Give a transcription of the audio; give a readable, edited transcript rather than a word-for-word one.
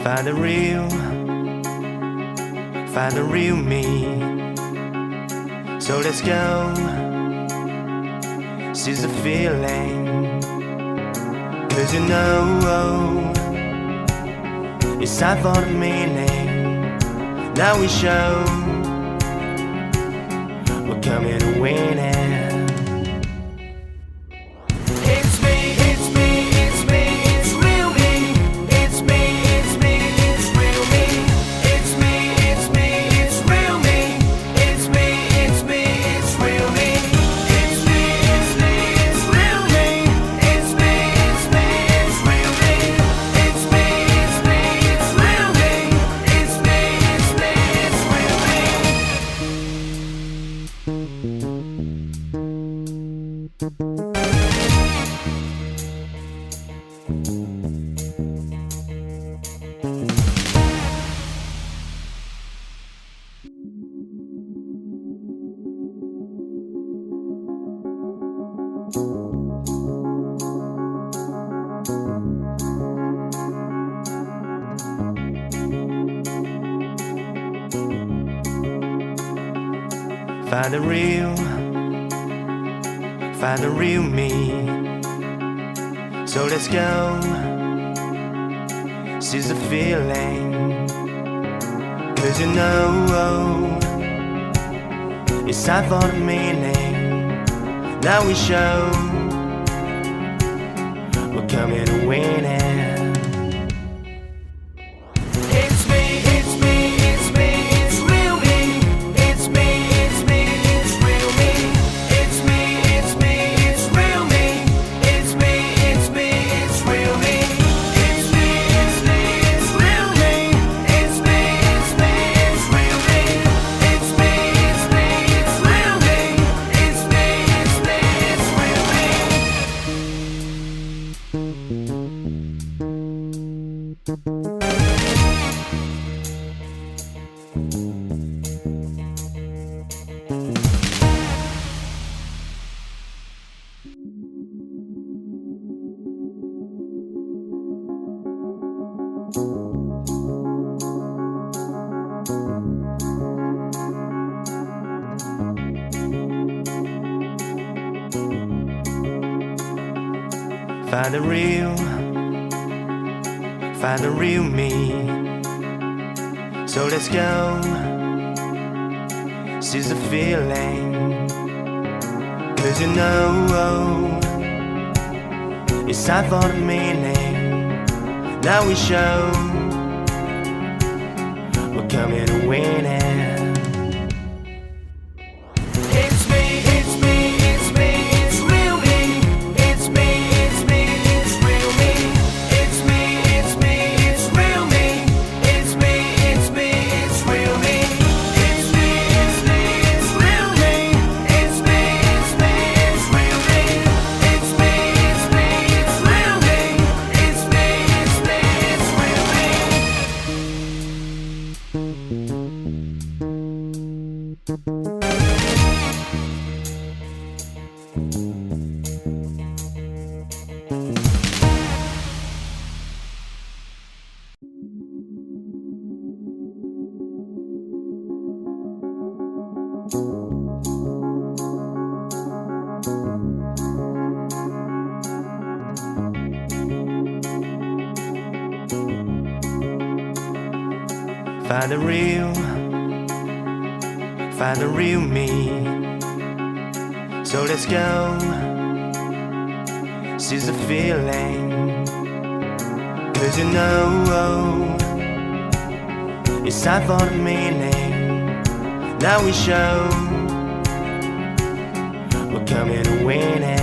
Find the real me. So let's go, seize the feeling. 'Cause you know it's time for the meaning. Now we show we're coming to win it. Find the real me. So let's go, seize the feeling. 'Cause you know it's time for the meaning. Now we show we're coming to win it. Find the real me. So let's go, seize the feeling. 'Cause you know it's time for the meaning. Now we show we're coming to win it. Find the real me. So let's go, seize the feeling. 'Cause you know it's time for the meaning. Now we show we're coming to win it.